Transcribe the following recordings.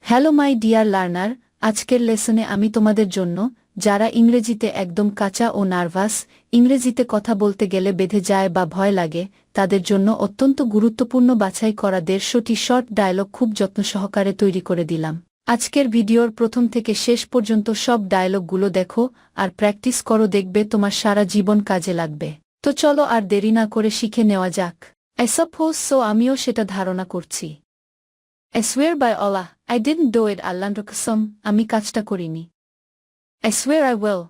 Hello my dear learner, আজকের লেসনে আমি তোমাদের জন্য, যারা ইংরেজিতে একদম কাঁচা ও নার্ভাস, ইংরেজিতে কথা বলতে গেলে বেঁধে যায় বা ভয় লাগে, তাদের জন্য অত্যন্ত গুরুত্বপূর্ণ বাছাই করা ১৫০টি শর্ট ডায়লগ খুব যত্ন সহকারে তৈরি করে দিলাম। আজকের ভিডিওর প্রথম থেকে শেষ পর্যন্ত সব ডায়লগগুলো দেখো আর প্র্যাকটিস করো, দেখবে তোমার সারা জীবন কাজে লাগবে। তো চলো আর দেরি না করে শিখে নেওয়া যাক। আই সাপোজ সো, আমিও সেটা ধারণা করছি। I swear by Allah, I didn't do it আল্লাহর কসম, আমি কাজটা করিনি। I swear I will.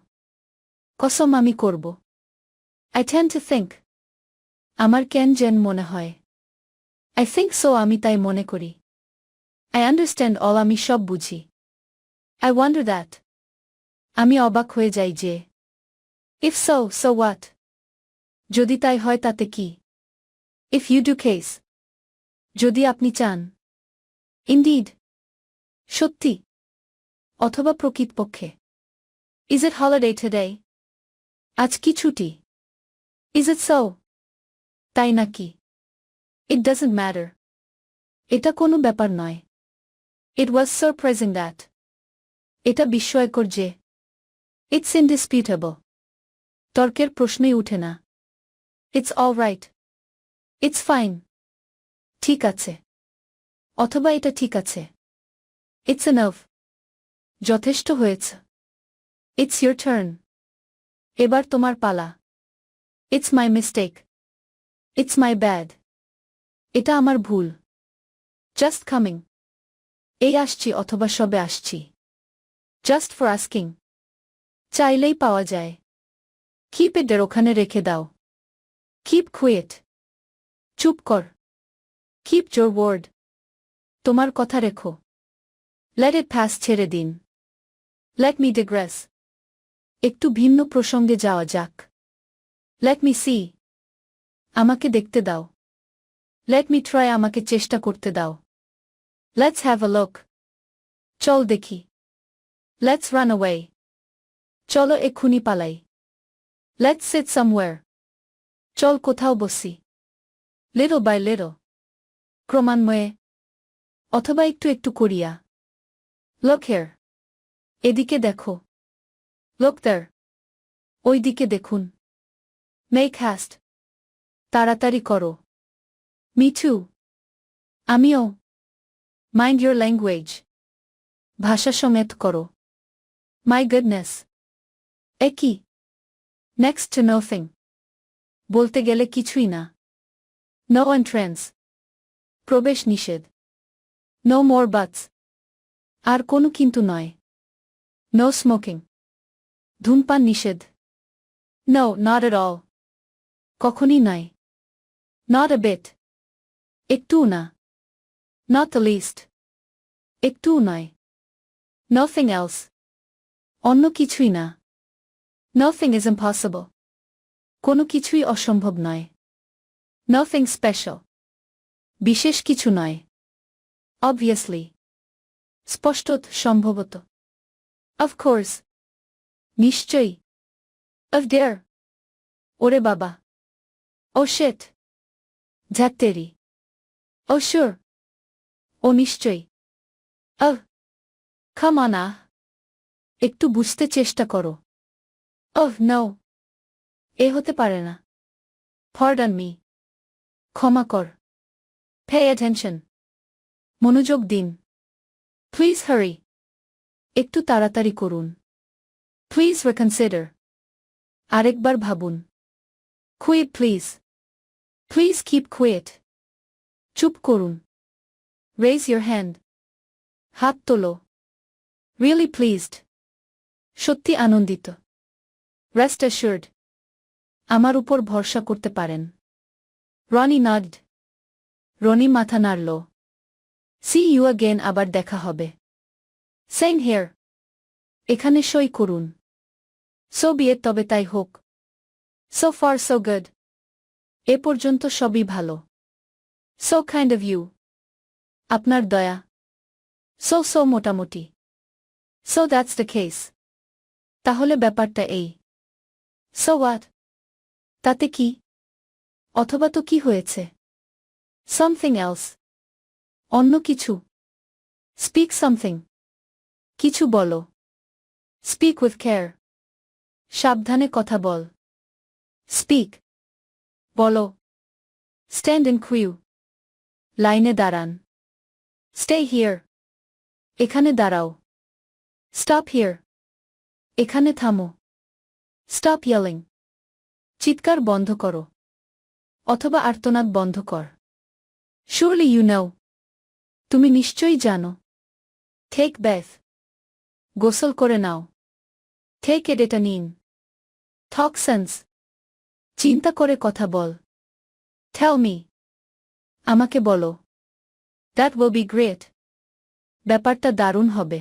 কসম আমি করব। I tend to think. আমার কেন যেন মনে হয়। I think so, আমি তাই মনে করি। I understand all, আমি সব বুঝি। I wonder that. আমি অবাক হয়ে যাই যে। If so, so what? যদি তাই হয় তাতে কি? If you do case. যদি আপনি চান। Indeed. সত্যি। অথবা প্রকৃতপক্ষে। Is it holiday today? আজ কি ছুটি? Is it so? তাই নাকি? It doesn't matter. এটা কোনো ব্যাপার নয়। It was surprising that. এটা বিস্ময়কর যে। It's indisputable. তর্কের প্রশ্নই উঠে না। It's all right. It's fine. ঠিক আছে। অথবা এটা ঠিক আছে। It's enough. যথেষ্ট হয়েছে। It's your turn. এবার তোমার পালা। It's my mistake. It's my bad. এটা আমার ভুল। Just coming. এই আসছি অথবা সবে আসছি। Just for asking. চাইলেই পাওয়া যায়। Keep it এর ওখানে রেখে দাও। Keep quiet. চুপ কর। Keep your word. তোমার কথা রেখো। Let it pass, ছেড়ে দিন। Let me digress. একটু ভিন্ন প্রসঙ্গে যাওয়া যাক। Let me see. আমাকে দেখতে দাও। Let me try. আমাকে চেষ্টা করতে দাও। Let's have a look. চল দেখি। Let's run away. চলো এক্ষুনি পালাই। Let's sit somewhere. চল কোথাও বসি। Little by little. ক্রমান্বয়ে। অথবা একটু একটু করিয়া। Look here. এদিকে দেখো। Look there. ওই দিকে দেখুন। Make haste. তাড়াতাড়ি করো। Me too. আমিও। Mind your language. ভাষা সমেত করো। My goodness. একই। Next to nothing. বলতে গেলে কিছুই না। No entrance. প্রবেশ নিষেধ। No more buts. আর কোনো কিন্তু নয়। No smoking. ধূমপান নিষেধ। No, not at all. কখনই নয়। Not a bit. একটুও না। Not the least. একটুও নয়। Nothing else. অন্য কিছুই না। Nothing is impossible. কোনো কিছুই অসম্ভব নয়। Nothing special. বিশেষ কিছু নয়। Obviously. স্পষ্টত, সম্ভবত। Of course. নিশ্চয়ই। Of dare. ওরে বাবা। Oh shit. ঝাত্তেরি। Oh sure. ও নিশ্চয়ই। Oh. Come on. একটু বুঝতে চেষ্টা করো। Oh no. এ হতে পারে না। Pardon me. ক্ষমা কর। Pay attention. মনোযোগ দিন। Please hurry. একটু তাড়াতাড়ি করুন। Please reconsider. আরেকবার ভাবুন। Quiet please. Please keep quiet. চুপ করুন। Raise your hand. হাত তোলো। Really pleased. সত্যি আনন্দিত। Rest assured. আমার উপর ভরসা করতে পারেন। Ronnie nodded. রনি মাথা নাড়ল। See you again. আবার দেখা হবে। Same here. এখানে সই করুন। So be it. তবে তাই হোক। So far so good. এ পর্যন্ত সবই ভালো। So kind of you. আপনার দয়া। So মোটামুটি। So that's the case. তাহলে ব্যাপারটা এই। So what? তাতে কি? অথবা তো কি হয়েছে? Something else. অন্য কিছু। Speak something. কিছু বলো. Speak with care. সাবধানে কথা বল. Speak. বলো. Stand in queue. লাইনে দাঁড়ান. Stay here. এখানে দাঁড়াও. Stop here. এখানে থামো. Stop yelling. চিৎকার বন্ধ করো. অথবা আর্তনাদ বন্ধ কর. Surely you know. তুমি নিশ্চয়ই জানো. Take bath. গোসল করে নাও. Take it এটা নিন. Talk sense. চিন্তা করে কথা বল. Tell me. আমাকে বলো. That will be great. ব্যাপারটা দারুণ হবে.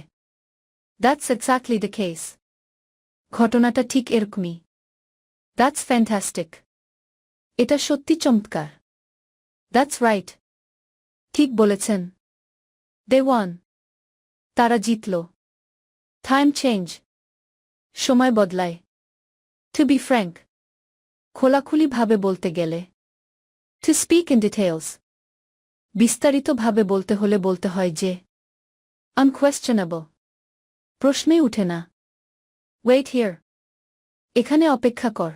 That's exactly the case. ঘটনাটা ঠিক এরকমই. That's fantastic. এটা সত্যি চমৎকার. That's right. ঠিক বলেছেন. They won. তারা জিতল. Time change. সময় বদলায়. To be frank. খোলাখুলিভাবে বলতে গেলে. To speak in details. বিস্তারিতভাবে বলতে হলে বলতে হয় যে. Unquestionable. প্রশ্নই উঠে না. Wait here. এখানে অপেক্ষা কর.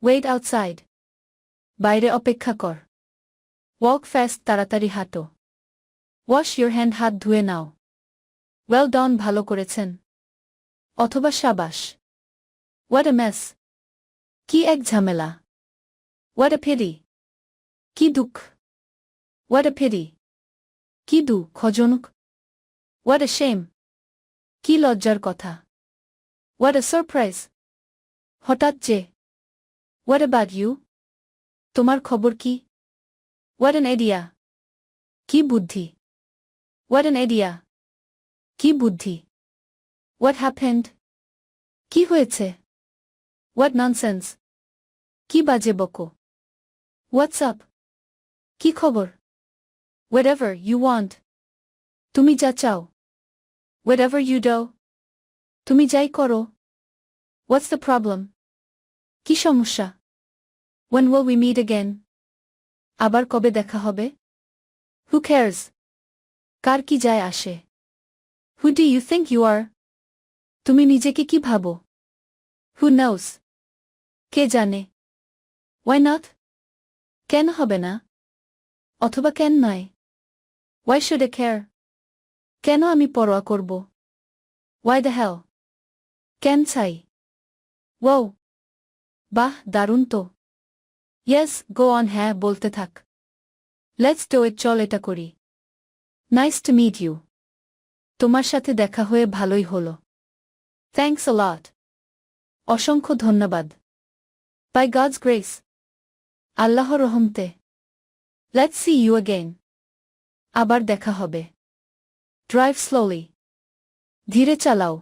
Wait outside. বাইরে অপেক্ষা কর. Walk fast তাড়াতাড়ি হাঁটো. Wash your hand হাত ধুয়ে নাও. Well done ভালো করেছেন. অথবা শাবাশ. What a mess. কি এক ঝামেলা. What a pity. কি দুঃখ. What a pity. কি দুঃখজনক. What a shame. কি লজ্জার কথা. What a surprise. হঠাৎ যে. What about you? তোমার খবর কি? What an idea. কি বুদ্ধি. What an idea. কি বুদ্ধি. What happened? কি হয়েছে? What nonsense. কি বাজে বকো. What's up? কি খবর? Whatever you want. তুমি যা চাও. Whatever you do. তুমি যাই করো. What's the problem? কি সমস্যা? When will we meet again? আবার কবে দেখা হবে? Who cares? কার কি যায় আসে? Who do you think you are? তুমি নিজেকে কি ভাবো? Who knows? কে জানে? Why not? কেন হবে না? অথবা কেন নয়? Why should I care? কেন আমি পরোয়া করব? Why the hell? কেন চাই? Wow! বাহ দারুণ তো. Yes, go on হ্যাঁ বলতে থাক. Let's do it চল এটা করি. Nice to meet you. তোমার সাথে দেখা হয়ে ভালোই হলো. Thanks a lot. অসংখ্য ধন্যবাদ. By God's grace. আল্লাহর রহমতে. Let's see you again. আবার দেখা হবে. Drive slowly. ধীরে চালাও.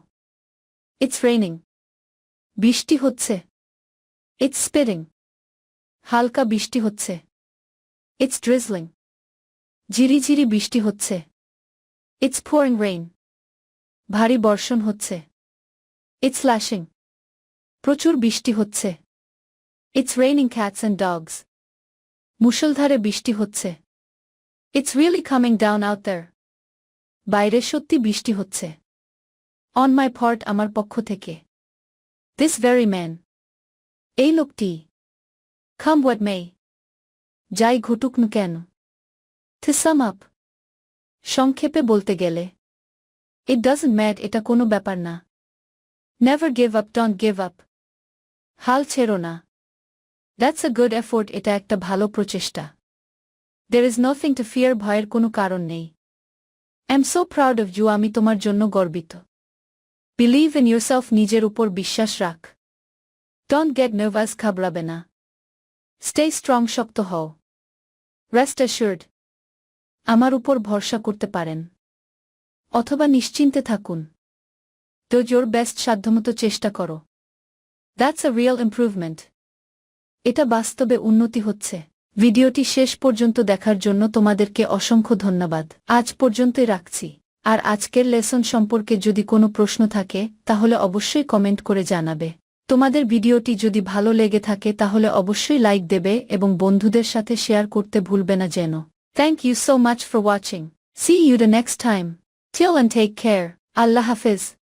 It's raining. বৃষ্টি হচ্ছে. It's spitting. হালকা বৃষ্টি হচ্ছে. It's drizzling. ঝিরিঝিরি বৃষ্টি হচ্ছে. It's pouring rain. ভারী বর্ষণ হচ্ছে. It's lashing. প্রচুর বৃষ্টি হচ্ছে. It's raining cats and dogs. মুষলধারে বৃষ্টি হচ্ছে. It's really coming down out there. বাইরে সত্যি বৃষ্টি হচ্ছে. On my part আমার পক্ষ থেকে. This very man. এই লোকটি. Come what may. যাই ঘটুক না কেন. To sum up. সংক্ষেপে বলতে গেলে. It doesn't matter এটা কোনো ব্যাপার না. Never give up don't give up. হাল ছেড়ো না. That's a good effort এটা একটা ভালো প্রচেষ্টা. There is nothing to fear ভয়ের কোনো কারণ নেই. I'm so proud of you আমি তোমার জন্য গর্বিত. Believe in yourself নিজের উপর বিশ্বাস রাখ. Don't get nervous ঘাবড়াবে না. Stay strong শক্ত হও. Rest assured. আমার উপর ভরসা করতে পারেন. অথবা নিশ্চিন্তে থাকুন. Do your best সাধ্যমতো চেষ্টা করো. That's a real improvement. এটা বাস্তবে উন্নতি হচ্ছে. ভিডিওটি শেষ পর্যন্ত দেখার জন্য তোমাদেরকে অসংখ্য ধন্যবাদ. আজ পর্যন্তই রাখছি. আর আজকের লেসন সম্পর্কে যদি কোনো প্রশ্ন থাকে তাহলে অবশ্যই কমেন্ট করে জানাবে। তোমাদের ভিডিওটি যদি ভালো লেগে থাকে তাহলে অবশ্যই লাইক দেবে এবং বন্ধুদের সাথে শেয়ার করতে ভুলবে না যেন। Thank you so much for watching. See you the next time. Till and take care. Allah Hafiz.